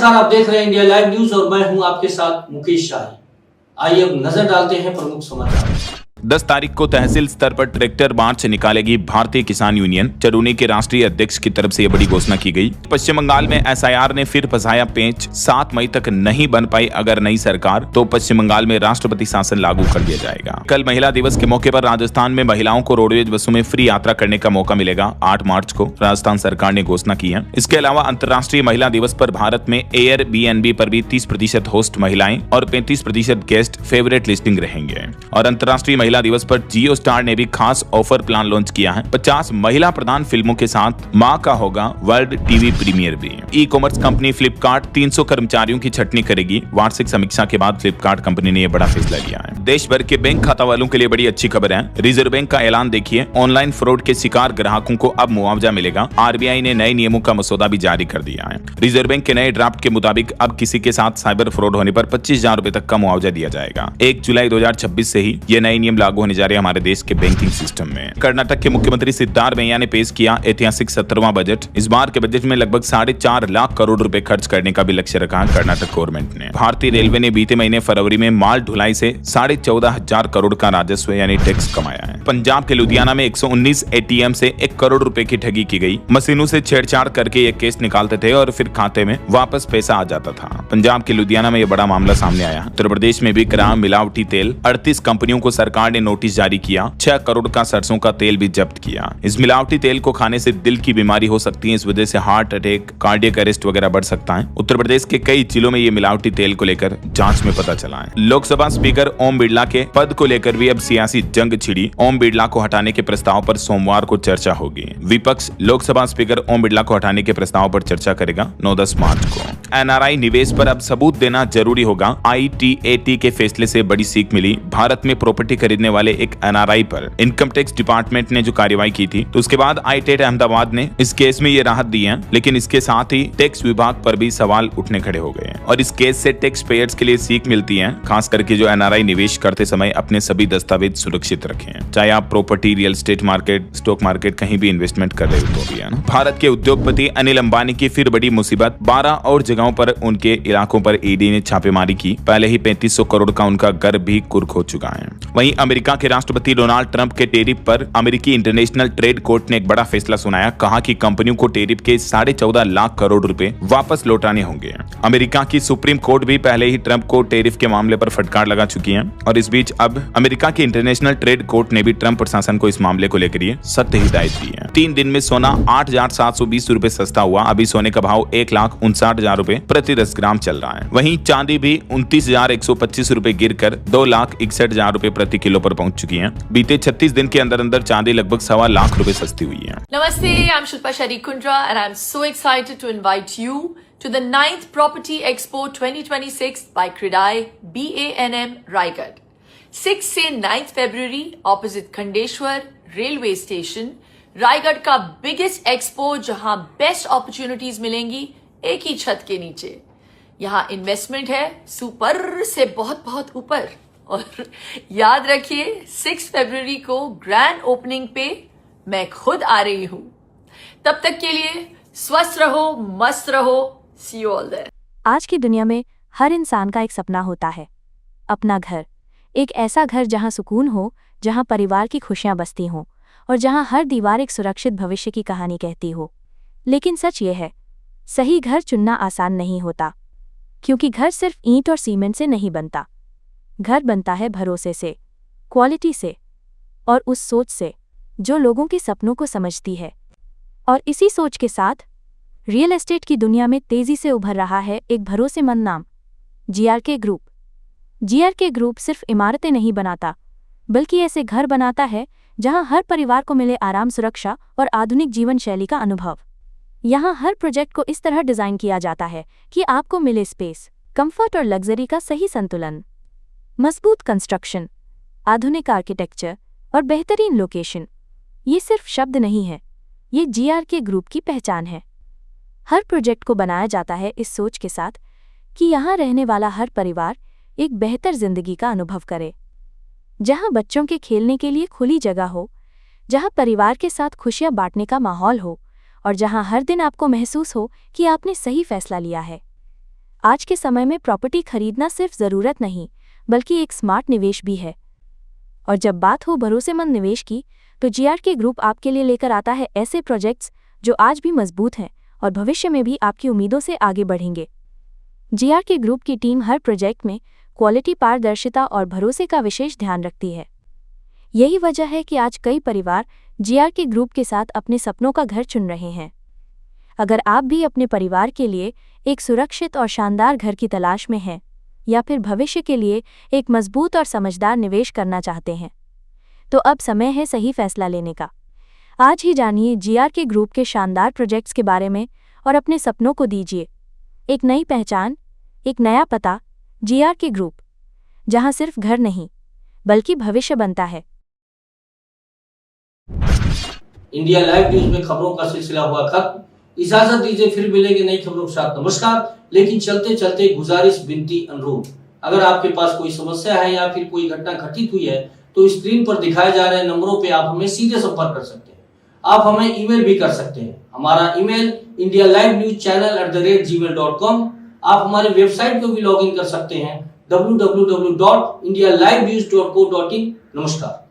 नमस्कार, आप देख रहे हैं इंडिया लाइव न्यूज और मैं हूं आपके साथ मुकेश शाही। आइए अब नजर डालते हैं प्रमुख समाचार। 10 तारीख को तहसील स्तर पर ट्रैक्टर मार्च निकालेगी भारतीय किसान यूनियन। चरूनी के राष्ट्रीय अध्यक्ष की तरफ से यह बड़ी घोषणा की गई। पश्चिम बंगाल में एसआईआर ने फिर फंसाया पेंच। 7 मई तक नहीं बन पाई अगर नई सरकार तो पश्चिम बंगाल में राष्ट्रपति शासन लागू कर दिया जाएगा। कल महिला दिवस के मौके पर राजस्थान में महिलाओं को रोडवेज बसों में फ्री यात्रा करने का मौका मिलेगा। 8 मार्च को राजस्थान सरकार ने घोषणा की है। इसके अलावा अंतर्राष्ट्रीय महिला दिवस पर भारत में एयरबीएनबी पर भी 30% होस्ट महिलाएं और 35% गेस्ट फेवरेट लिस्टिंग रहेंगे। और अंतर्राष्ट्रीय महिला दिवस पर जियो स्टार ने भी खास ऑफर प्लान लॉन्च किया है। 50 महिला प्रधान फिल्मों के साथ मां का होगा वर्ल्ड टीवी प्रीमियर भी। ई कॉमर्स कंपनी फ्लिपकार्ट 300 कर्मचारियों की छटनी करेगी। वार्षिक समीक्षा के बाद फ्लिपकार्ट कंपनी ने यह बड़ा फैसला लिया है। देश भर के बैंक खाता वालों के लिए बड़ी अच्छी खबर है। रिजर्व बैंक का ऐलान देखिए, ऑनलाइन फ्रॉड के शिकार ग्राहकों को अब मुआवजा मिलेगा। आरबीआई ने नए नियमों का मसौदा भी जारी कर दिया है। रिजर्व बैंक के नए ड्राफ्ट के मुताबिक अब किसी के साथ साइबर फ्रॉड होने पर 25,000 रुपए तक का मुआवजा दिया जाएगा। 1 जुलाई 2026 से ही ये नए नियम लागू होने जा रहे हैं हमारे देश के बैंकिंग सिस्टम में। कर्नाटक के मुख्यमंत्री सिद्धारमैया ने पेश किया ऐतिहासिक 17वां बजट। इस बार के बजट में लगभग 4.5 लाख करोड़ रुपए खर्च करने का भी लक्ष्य रखा है कर्नाटक गवर्नमेंट ने। भारतीय रेलवे ने बीते महीने फरवरी में माल ढुलाई से 14,500 करोड़ का राजस्व यानी टैक्स कमाया है। पंजाब के लुधियाना में 119 एटीएम से 1 करोड़ रुपए की ठगी की गई। मशीनों से छेड़छाड़ करके ये केस निकालते थे और फिर खाते में वापस पैसा आ जाता था। पंजाब के लुधियाना में यह बड़ा मामला सामने आया। उत्तर प्रदेश में भी ग्राम मिलावटी तेल 38 कंपनियों को सरकार ने नोटिस जारी किया। 6 करोड़ का सरसों का तेल भी जब्त किया। इस मिलावटी तेल को खाने से दिल की बीमारी हो सकती है। इस वजह से हार्ट अटैक, कार्डियक अरेस्ट वगैरह बढ़ सकता है। उत्तर प्रदेश के कई जिलों में ये मिलावटी तेल को लेकर जांच में पता चला है। लोकसभा स्पीकर ओम बिरला के पद को लेकर भी अब सियासी जंग छिड़ी। ओम बिरला को हटाने के प्रस्ताव पर सोमवार को चर्चा होगी। विपक्ष लोकसभा स्पीकर ओम बिरला को हटाने के प्रस्ताव पर चर्चा करेगा 9-10 मार्च को। एनआरआई निवेश पर अब सबूत देना जरूरी होगा। आईटीएटी के फैसले से बड़ी सीख मिली। भारत में प्रॉपर्टी खरीदने वाले एक एनआरआई पर इनकम टैक्स डिपार्टमेंट ने जो कार्रवाई की थी तो उसके बाद आईटेट अहमदाबाद ने इस केस में ये राहत दी है। लेकिन इसके साथ ही टैक्स विभाग पर भी सवाल उठने खड़े हो गए हैं। और इस केस से टैक्स पेयर्स के लिए सीख मिलती है, खास करके जो एनआरआई निवेश करते समय अपने सभी दस्तावेज सुरक्षित रखें। चाहे आप property, real estate market, stock market कहीं भी इन्वेस्टमेंट कर रहे हो तो भी है ना। भारत के उद्योगपति अनिल अंबानी की फिर बड़ी मुसीबत। 12 और जगहों पर उनके इलाकों पर ईडी ने छापेमारी की। पहले ही 3500 करोड़ का उनका घर भी कुर्क हो चुका है। वहीं अमेरिका के राष्ट्रपति डोनाल्ड ट्रंप के टेरिफ पर अमेरिकी इंटरनेशनल ट्रेड कोर्ट ने एक बड़ा फैसला सुनाया। कहा कि कंपनियों को टेरिफ के 14.5 लाख करोड़ रुपए वापस लौटाने होंगे। अमेरिका की सुप्रीम कोर्ट भी पहले ही ट्रंप को टेरिफ के मामले पर फटकार लगा चुकी है। और इस बीच अब अमेरिका की इंटरनेशनल ट्रेड कोर्ट ने भी ट्रंप प्रशासन को इस मामले को लेकर ये सख्त हिदायत दी है। 3 दिन में सोना 8,720 रुपए सस्ता हुआ। अभी सोने का भाव 1,59,000 रुपए प्रति 10 ग्राम चल रहा है। वहीं चांदी भी 29,125 रुपए गिरकर 2,61,000 रुपए प्रति किलो पर पहुंच चुकी है। बीते 36 दिन के अंदर चांदी लगभग 1.25 लाख रुपए सस्ती हुई है। Namaste, I'm Shilpa Sharikundra and I'm so excited to invite you to the 9th Property Expo 2026 by CREDAI BANM Raigad. 6 से 9th February opposite Khandeshwar railway station, Raigarh का बिगेस्ट एक्सपो जहां बेस्ट अपॉर्चुनिटीज मिलेंगी एक ही छत के नीचे। यहाँ इन्वेस्टमेंट है सुपर से बहुत बहुत ऊपर। और याद रखिए 6 फरवरी को ग्रैंड ओपनिंग पे मैं खुद आ रही हूं। तब तक के लिए स्वस्थ रहो, मस्त रहो। सी यू ऑल देयर। आज की दुनिया में हर इंसान का एक सपना होता है, अपना घर। एक ऐसा घर जहां सुकून हो, जहां परिवार की खुशियां बसती हों और जहां हर दीवार एक सुरक्षित भविष्य की कहानी कहती हो। लेकिन सच ये है, सही घर चुनना आसान नहीं होता, क्योंकि घर सिर्फ ईंट और सीमेंट से नहीं बनता। घर बनता है भरोसे से, क्वालिटी से और उस सोच से जो लोगों के सपनों को समझती है। और इसी सोच के साथ रियल एस्टेट की दुनिया में तेजी से उभर रहा है एक भरोसेमंद नाम, जीआरके ग्रुप। जीआरके ग्रुप सिर्फ इमारतें नहीं बनाता, बल्कि ऐसे घर बनाता है जहां हर परिवार को मिले आराम, सुरक्षा और आधुनिक जीवन शैली का अनुभव। यहाँ हर प्रोजेक्ट को इस तरह डिजाइन किया जाता है कि आपको मिले स्पेस, कंफर्ट और लग्जरी का सही संतुलन। मजबूत कंस्ट्रक्शन, आधुनिक आर्किटेक्चर और बेहतरीन लोकेशन, ये सिर्फ शब्द नहीं है, ये जीआरके ग्रुप की पहचान है। हर प्रोजेक्ट को बनाया जाता है इस सोच के साथ कि यहाँ रहने वाला हर परिवार एक बेहतर जिंदगी का अनुभव करे, जहाँ बच्चों के खेलने के लिए खुली जगह हो, जहाँ परिवार के साथ खुशियाँ बांटने का माहौल हो और जहाँ हर दिन आपको महसूस हो कि आपने सही फैसला लिया है। आज के समय में प्रॉपर्टी खरीदना सिर्फ ज़रूरत नहीं बल्कि एक स्मार्ट निवेश भी है। और जब बात हो भरोसेमंद निवेश की, तो जीआरके ग्रुप आपके लिए लेकर आता है ऐसे प्रोजेक्ट्स जो आज भी मजबूत हैं और भविष्य में भी आपकी उम्मीदों से आगे बढ़ेंगे। जीआरके ग्रुप की टीम हर प्रोजेक्ट में क्वालिटी, पारदर्शिता और भरोसे का विशेष ध्यान रखती है। यही वजह है कि आज कई परिवार जीआरके ग्रुप के साथ अपने सपनों का घर चुन रहे हैं। अगर आप भी अपने परिवार के लिए एक सुरक्षित और शानदार घर की तलाश में हैं या फिर भविष्य के लिए एक मजबूत और समझदार निवेश करना चाहते हैं, तो अब समय है सही फैसला लेने का। आज ही जानिए जीआरके ग्रुप के शानदार प्रोजेक्ट्स के बारे में और अपने सपनों को दीजिए एक नई पहचान, एक नया पता। जीआरके ग्रुप, जहां सिर्फ घर नहीं बल्कि भविष्य बनता है। इंडिया लाइव न्यूज में खबरों का सिलसिला हुआ खत्म। इजाजत दीजिए, फिर मिलेंगे नई खबरों के साथ। नमस्कार। लेकिन चलते चलते गुजारिश, विनती, अनुरोध, अगर आपके पास कोई समस्या है या फिर कोई घटना घटित हुई है तो स्क्रीन पर दिखाए जा रहे नंबरों पे आप हमें सीधे संपर्क कर सकते हैं। आप हमें ईमेल भी कर सकते हैं। हमारा ईमेल indialivenewschannel@gmail.com। आप हमारे वेबसाइट को भी लॉगिन कर सकते हैं www.indialivenews.co.in। नमस्कार।